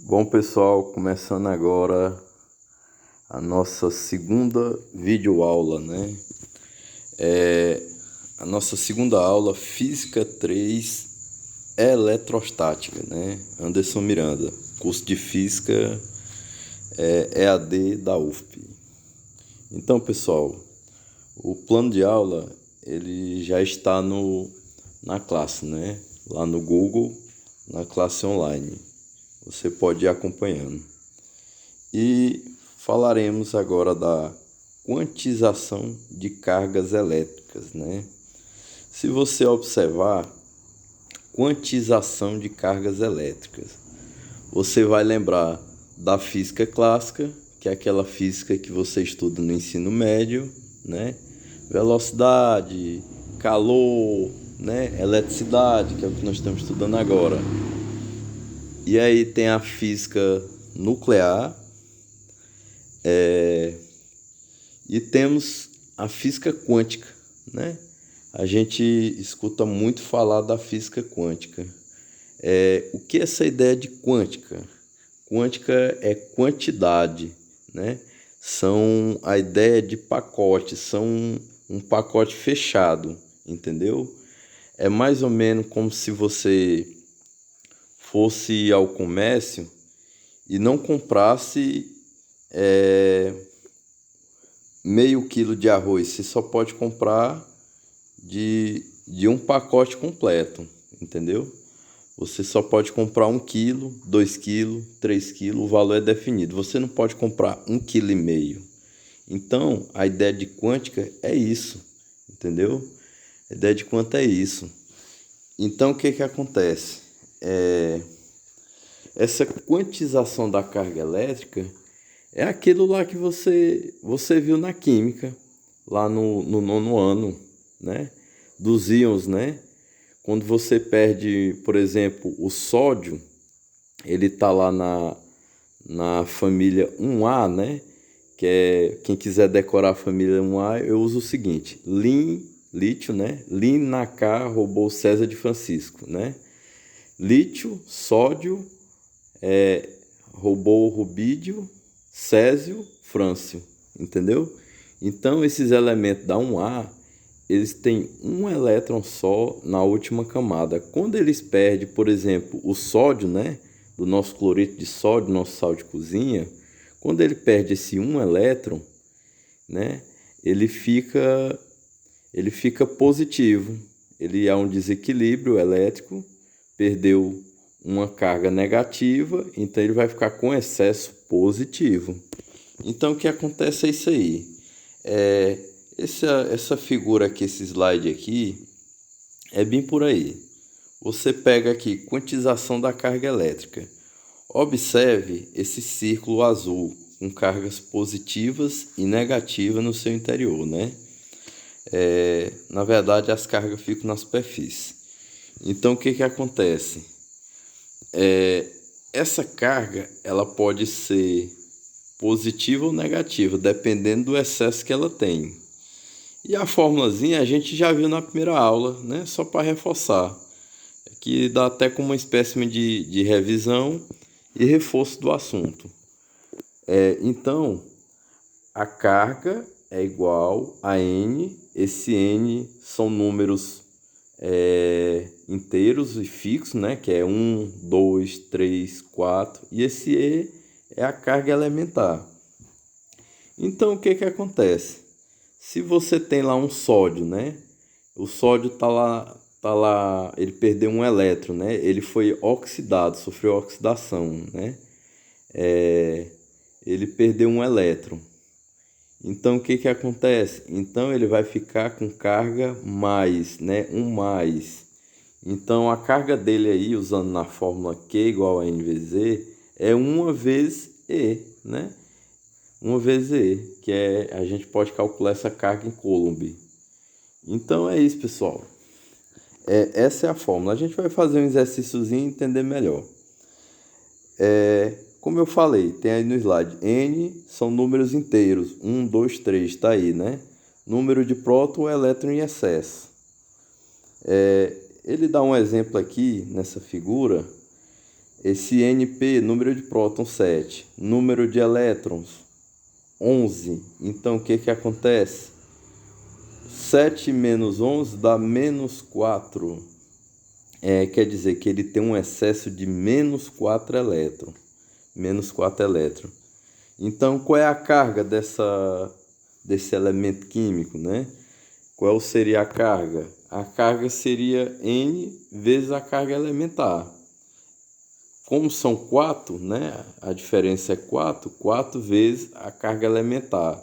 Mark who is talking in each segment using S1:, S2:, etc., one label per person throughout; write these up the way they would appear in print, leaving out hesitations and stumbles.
S1: Bom, pessoal, começando agora a nossa segunda videoaula, né? A nossa segunda aula, Física 3, Eletrostática, né? Anderson Miranda, curso de Física EAD da UFP. Então, pessoal, o plano de aula, ele já está na classe, né? Lá no Google, na classe online. Você pode ir acompanhando. E falaremos agora da quantização de cargas elétricas, né? Se você observar, quantização de cargas elétricas, você vai lembrar da física clássica, que é aquela física que você estuda no ensino médio, né? Velocidade, calor, né? Eletricidade, que é o que nós estamos estudando agora. E aí tem a física nuclear, e temos a física quântica, né? A gente escuta muito falar da física quântica. O que é essa ideia de quântica? Quântica é quantidade, né? São a ideia de pacote, são um pacote fechado, entendeu? É mais ou menos como se você fosse ao comércio e não comprasse meio quilo de arroz, você só pode comprar de um pacote completo, entendeu? Você só pode comprar 1 quilo, 2 quilos, 3 quilos, o valor é definido. Você não pode comprar 1,5 quilo. Então, a ideia de quântica é isso, entendeu? A ideia de quanto é isso. Então, o que acontece? Essa quantização da carga elétrica é aquilo lá que você viu na química, lá no nono ano, né? Dos íons, né? Quando você perde, por exemplo, o sódio, ele está lá na família 1A, né? Que é, quem quiser decorar a família 1A, eu uso o seguinte: lítio, né? Lin-Na-Ka roubou César de Francisco, né? Lítio, sódio, roubou rubídio, césio, frâncio, entendeu? Então, esses elementos da 1A, eles têm um elétron só na última camada. Quando eles perdem, por exemplo, o sódio, né, do nosso cloreto de sódio, nosso sal de cozinha, quando ele perde esse um elétron, né, ele fica positivo. Ele há um desequilíbrio elétrico, perdeu uma carga negativa, então ele vai ficar com excesso positivo. Então o que acontece é isso aí. Essa figura aqui, esse slide aqui, é bem por aí. Você pega aqui, quantização da carga elétrica. Observe esse círculo azul com cargas positivas e negativas no seu interior, né? Na verdade, as cargas ficam na superfície. Então, o que acontece? Essa carga, ela pode ser positiva ou negativa, dependendo do excesso que ela tem. E a formulazinha a gente já viu na primeira aula, né? Só para reforçar, que dá até como uma espécie de revisão e reforço do assunto. Então, a carga é igual a N, esse N são números inteiros e fixos, né? Que é 1, 2, 3, 4, e esse E é a carga elementar. Então, o que acontece? Se você tem lá um sódio, né? O sódio tá lá, ele perdeu um elétron, né? Ele foi oxidado, sofreu oxidação, né? Ele perdeu um elétron. Então, o que acontece? Então, ele vai ficar com carga mais, né? Um mais. Então, a carga dele aí, usando na fórmula Q igual a N vezes E, é 1 vezes E, né? 1 vezes E, que a gente pode calcular essa carga em Coulomb. Então, é isso, pessoal. Essa é a fórmula. A gente vai fazer um exercíciozinho e entender melhor. Como eu falei, tem aí no slide, N são números inteiros, 1, 2, 3, tá aí, né? Número de próton ou elétron em excesso. Ele dá um exemplo aqui, nessa figura, Esse NP, número de prótons, 7. Número de elétrons, 11. Então, o que que acontece? 7 menos 11 dá menos 4. Quer dizer que ele tem um excesso de menos 4 elétrons. Menos 4 elétrons. Então, qual é a carga desse elemento químico, né? Qual seria a carga? A carga seria N vezes a carga elementar. Como são 4, né? A diferença é 4, 4 vezes a carga elementar.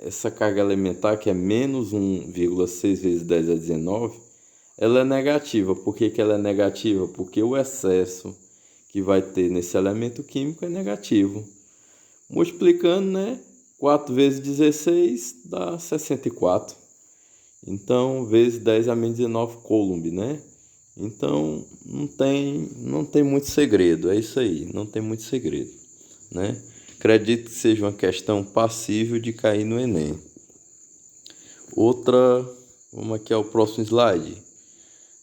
S1: Essa carga elementar, que é menos 1,6 vezes 10 a 19, ela é negativa. Por que que ela é negativa? Porque o excesso que vai ter nesse elemento químico é negativo. Multiplicando, né? 4 vezes 16 dá 64. Então, vezes 10 a menos 19 Coulomb, né? Então, não tem muito segredo, é isso aí, não tem muito segredo, né? Acredito que seja uma questão passível de cair no Enem. Outra, vamos aqui ao próximo slide,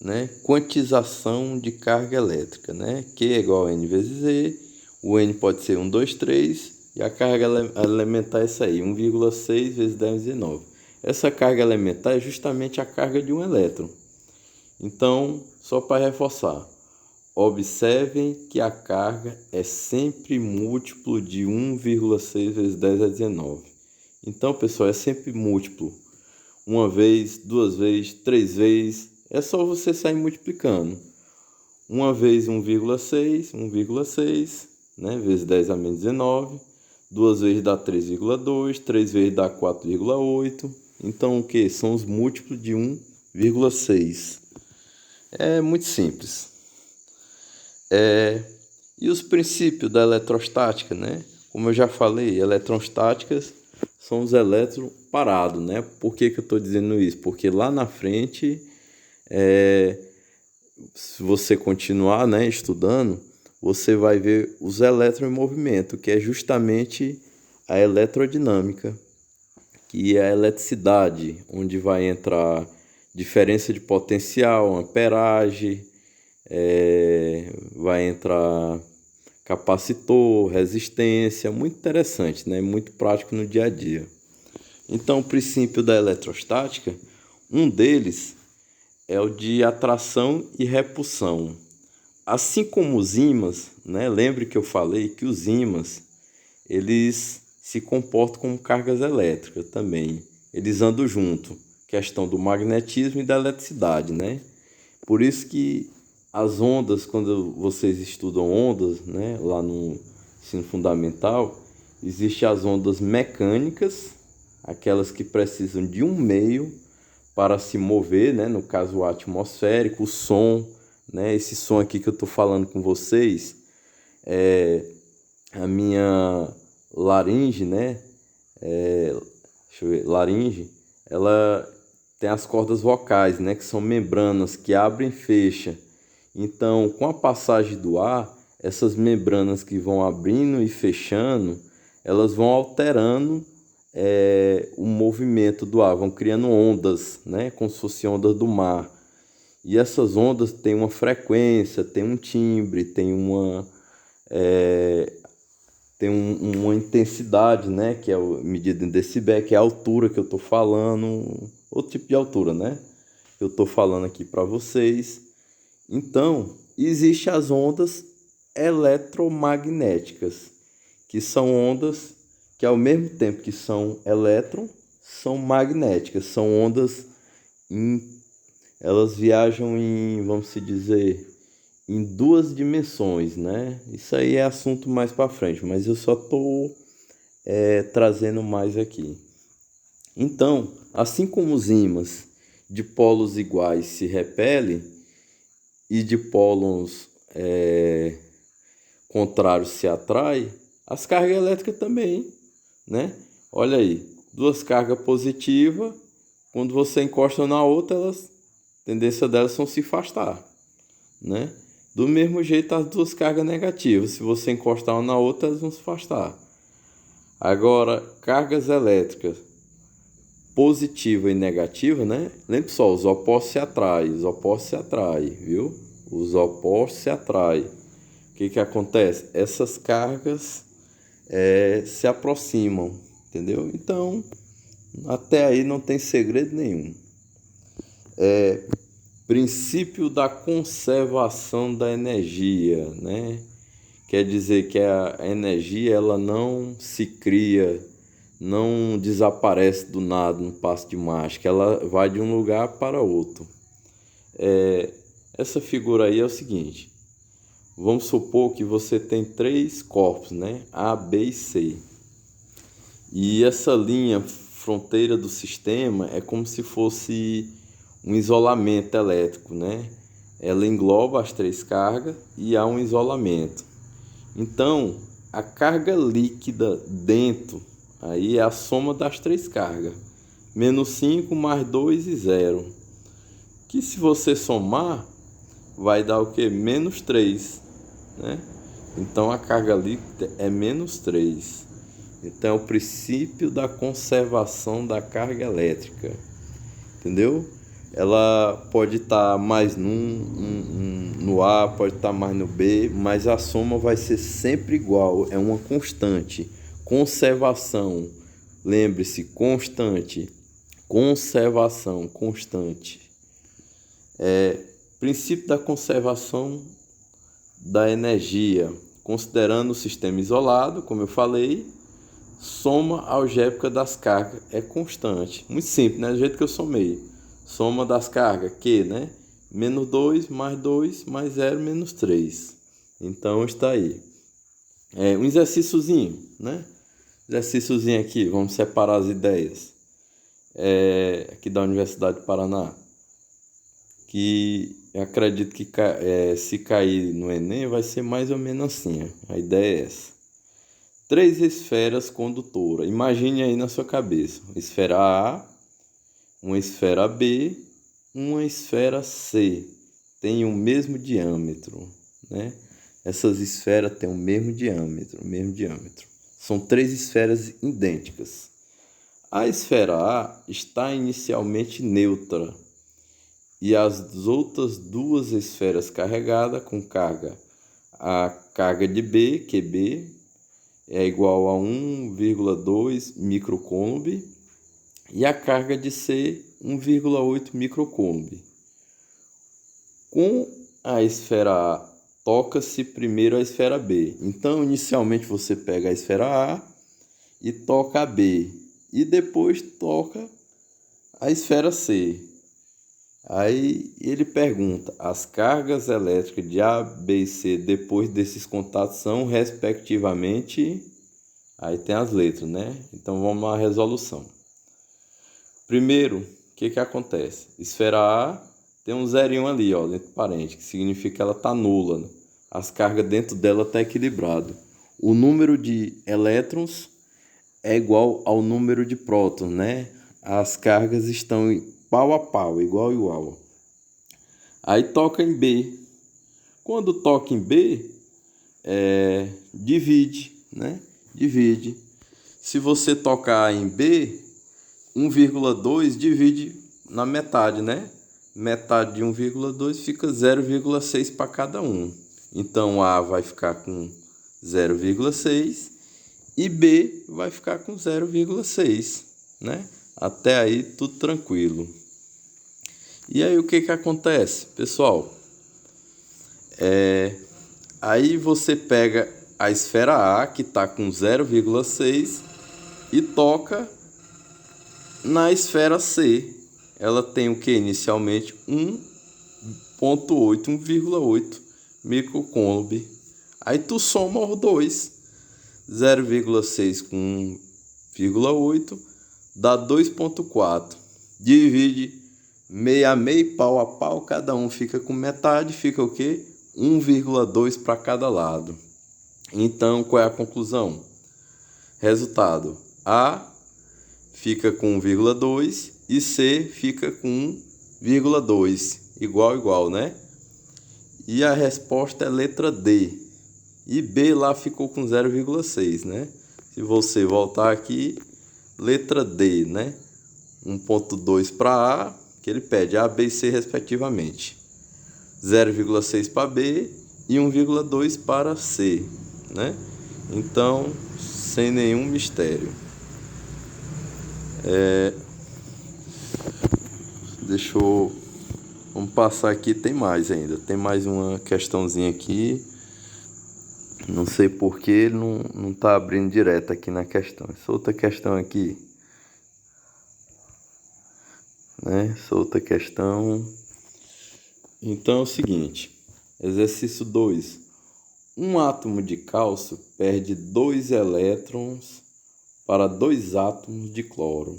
S1: né? Quantização de carga elétrica, né? Q é igual a N vezes E, o N pode ser 1, 2, 3, e a carga elementar é essa aí, 1,6 vezes 10 a 19. Essa carga elementar é justamente a carga de um elétron. Então, só para reforçar, observem que a carga é sempre múltiplo de 1,6 vezes 10 a 19. Então, pessoal, é sempre múltiplo. Uma vez, duas vezes, três vezes, é só você sair multiplicando. Uma vez 1,6, né, vezes 10 a menos 19. Duas vezes dá 3,2, três vezes dá 4,8. Então, o que? São os múltiplos de 1,6. É muito simples. E os princípios da eletrostática, né? Como eu já falei, eletrostáticas são os elétrons parados, né? Por que que eu estou dizendo isso? Porque lá na frente, se você continuar, né, estudando, você vai ver os elétrons em movimento, que é justamente a eletrodinâmica, que é a eletricidade, onde vai entrar diferença de potencial, amperagem, vai entrar capacitor, resistência, muito interessante, né? Muito prático no dia a dia. Então, o princípio da eletrostática, um deles é o de atração e repulsão. Assim como os ímãs, né? Lembre que eu falei que os ímãs, eles se comportam como cargas elétricas também. Eles andam junto, questão do magnetismo e da eletricidade, né? Por isso que as ondas, quando vocês estudam ondas, né, lá no ensino fundamental, existem as ondas mecânicas, aquelas que precisam de um meio para se mover, né, no caso o atmosférico, o som, né, esse som aqui que eu estou falando com vocês, a minha laringe, né, deixa eu ver, laringe, ela tem as cordas vocais, né, que são membranas que abrem e fecham. Então, com a passagem do ar, essas membranas que vão abrindo e fechando, elas vão alterando o movimento do ar, vão criando ondas, né, como se fossem ondas do mar. E essas ondas têm uma frequência, têm um timbre, têm uma intensidade, né, que é medida em decibel, que é a altura que eu estou falando, outro tipo de altura, né, eu estou falando aqui para vocês. Então, existem as ondas eletromagnéticas, que são ondas que, ao mesmo tempo que são elétron, são magnéticas, são ondas, elas viajam em, vamos dizer, em duas dimensões, né? Isso aí é assunto mais para frente, mas eu só estou trazendo mais aqui. Então, assim como os ímãs de polos iguais se repelem, e de pólulos contrários se atrai, as cargas elétricas também, né? Olha aí, duas cargas positivas, quando você encosta na outra, a tendência delas são se afastar, né? Do mesmo jeito as duas cargas negativas, se você encostar uma na outra, elas vão se afastar. Agora, cargas elétricas positiva e negativa, né? Lembre só, os opostos se atraem, viu? Os opostos se atraem. que acontece? Essas cargas se aproximam, entendeu? Então, até aí não tem segredo nenhum. Princípio da conservação da energia, né? Quer dizer que a energia ela não se cria, não desaparece do nada no passo de mágica, ela vai de um lugar para outro. Essa figura aí é o seguinte: vamos supor que você tem 3 corpos, né? A, B e C. E essa linha fronteira do sistema é como se fosse um isolamento elétrico, né? Ela engloba as 3 cargas e há um isolamento. Então, a carga líquida dentro aí é a soma das 3 cargas. Menos 5 mais 2 e 0. Que se você somar, vai dar o quê? Menos 3, né? Então, a carga líquida é menos 3. Então, é o princípio da conservação da carga elétrica. Entendeu? Ela pode estar mais no A, pode estar mais no B, mas a soma vai ser sempre igual, é uma constante. Conservação, lembre-se, constante. Conservação, constante. Princípio da conservação da energia, considerando o sistema isolado, como eu falei, soma algébrica das cargas é constante. Muito simples, né? Do jeito que eu somei. Soma das cargas, Q, né? Menos 2 mais 0, menos 3. Então está aí. Um exercíciozinho, né? Exercíciozinho aqui, vamos separar as ideias. Aqui da Universidade do Paraná. Que eu acredito que se cair no Enem vai ser mais ou menos assim. A ideia é essa. 3 esferas condutoras. Imagine aí na sua cabeça. Esfera A, uma esfera B, uma esfera C. Tem o mesmo diâmetro, né? Essas esferas têm o mesmo diâmetro, São 3 esferas idênticas. A esfera A está inicialmente neutra e as outras 2 esferas carregadas com carga. A carga de B, QB, é igual a 1,2 microcoulomb e a carga de C, 1,8 microcoulomb. Com a esfera A, toca-se primeiro a esfera B. Então, inicialmente você pega a esfera A e toca a B. E depois toca a esfera C. Aí ele pergunta, as cargas elétricas de A, B e C depois desses contatos são, respectivamente... Aí tem as letras, né? Então vamos à resolução. Primeiro, o que acontece? Esfera A tem um zerinho ali, ó, dentro do parente, que significa que ela está nula, né? As cargas dentro dela estão equilibradas. O número de elétrons é igual ao número de prótons, né? As cargas estão pau a pau, igual. Aí toca em B. Quando toca em B, divide, né? Divide. Se você tocar em B, 1,2 divide na metade, né? Metade de 1,2 fica 0,6 para cada um. Então A vai ficar com 0,6 e B vai ficar com 0,6, né? Até aí tudo tranquilo. E aí o que acontece, pessoal? Aí você pega a esfera A, que está com 0,6, e toca na esfera C. Ela tem o que inicialmente? 1,8 microcoulomb. Aí tu soma os dois. 0,6 com 1,8 dá 2,4. Divide meio a meio, pau a pau, cada um fica com metade, fica o quê? 1,2 para cada lado. Então, qual é a conclusão? Resultado: A fica com 1,2 e C fica com 1,2. Igual, né? E a resposta é letra D. E B lá ficou com 0,6, né? Se você voltar aqui, letra D, né? 1,2 para A, que ele pede A, B e C respectivamente. 0,6 para B e 1,2 para C, né? Então, sem nenhum mistério. Deixa eu... Vamos passar aqui, tem mais ainda. Tem mais uma questãozinha aqui. Não sei por que ele não tá abrindo direto aqui na questão. Essa outra questão aqui, né? Essa outra questão. Então é o seguinte. Exercício 2. Um átomo de cálcio perde 2 elétrons para 2 átomos de cloro.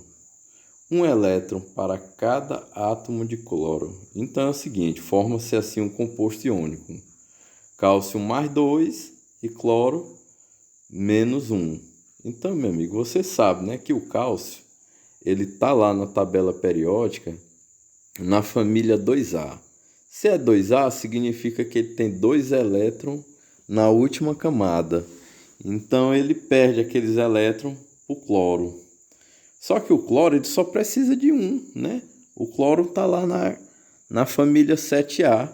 S1: Um elétron para cada átomo de cloro. Então é o seguinte, forma-se assim um composto iônico. Cálcio mais 2 e cloro menos 1. Então, meu amigo, você sabe, né, que o cálcio, ele está lá na tabela periódica, na família 2A. Se é 2A, significa que ele tem 2 elétrons na última camada. Então, ele perde aqueles elétrons para o cloro. Só que o cloro ele só precisa de um, né? O cloro está lá na família 7A,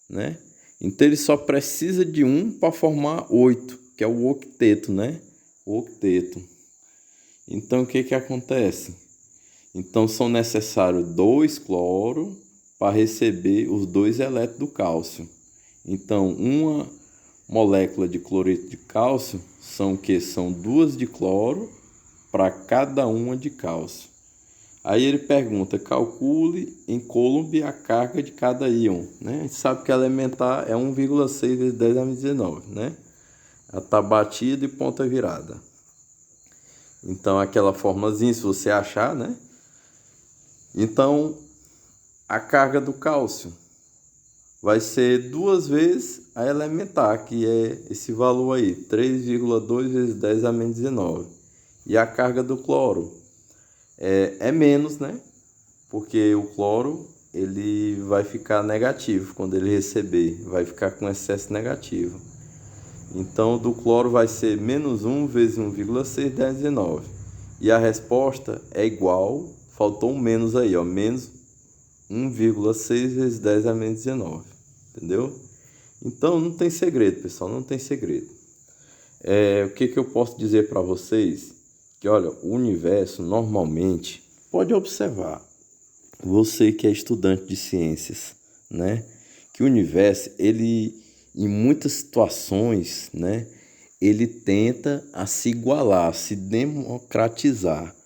S1: né? Então ele só precisa de um para formar 8, que é o octeto, né? O octeto. Então o que acontece? Então são necessários 2 cloro para receber os 2 elétrons do cálcio. Então uma molécula de cloreto de cálcio são o que? São 2 de cloro para cada uma de cálcio. Aí ele pergunta, calcule em Coulomb a carga de cada íon, né? A gente sabe que elementar é 1,6 vezes 10 a menos 19, né? Ela está batida e ponta virada. Então, aquela formazinha, se você achar, né? Então, a carga do cálcio vai ser 2 vezes a elementar, que é esse valor aí, 3,2 vezes 10 a menos 19. E a carga do cloro é menos, né? Porque o cloro ele vai ficar negativo quando ele receber, vai ficar com excesso negativo. Então, do cloro vai ser menos 1 vezes 1,6, 10, 19. E a resposta é igual, faltou um menos aí, ó, menos 1,6 vezes 10 a menos 19. Entendeu? Então, não tem segredo, pessoal, não tem segredo. O que eu posso dizer para vocês? Que, olha, o universo, normalmente, pode observar, você que é estudante de ciências, né? Que o universo, ele, em muitas situações, né? Ele tenta a se igualar, a se democratizar.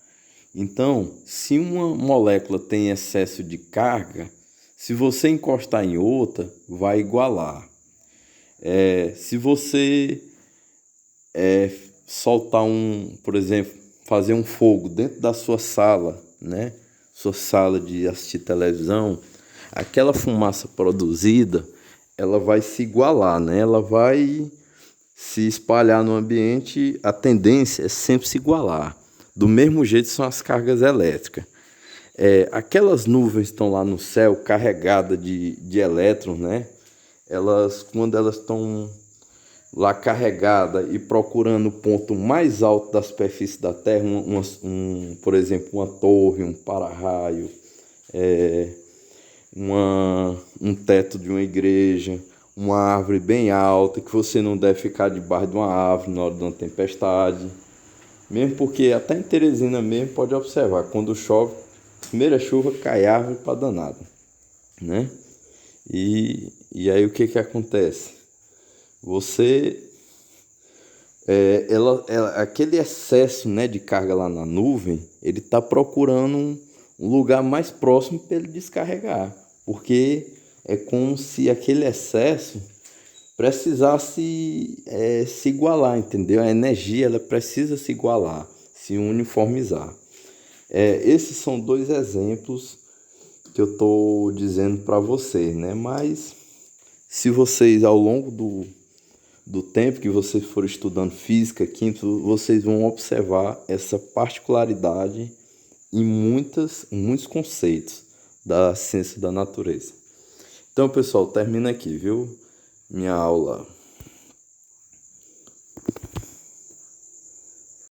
S1: Então, se uma molécula tem excesso de carga, se você encostar em outra, vai igualar. Se você soltar por exemplo, fazer um fogo dentro da sua sala, né? Sua sala de assistir televisão, aquela fumaça produzida, ela vai se igualar, né? Ela vai se espalhar no ambiente, a tendência é sempre se igualar. Do mesmo jeito são as cargas elétricas. Aquelas nuvens estão lá no céu carregadas de elétrons, né? Quando elas estão lá carregada e procurando o ponto mais alto da superfície da Terra, por exemplo, uma torre, um para-raio, um teto de uma igreja, uma árvore bem alta, que você não deve ficar debaixo de uma árvore na hora de uma tempestade. Mesmo porque até em Teresina mesmo pode observar, quando chove, primeira chuva cai árvore para danado, né? E aí o que acontece? Você, aquele excesso, né, de carga lá na nuvem, ele está procurando um lugar mais próximo para ele descarregar, porque é como se aquele excesso precisasse se igualar, entendeu? A energia ela precisa se igualar, se uniformizar. Esses são 2 exemplos que eu estou dizendo para vocês, né? Mas se vocês ao longo do tempo que vocês forem estudando física, química, vocês vão observar essa particularidade em muitos conceitos da ciência da natureza. Então, pessoal, termina aqui, viu? Minha aula.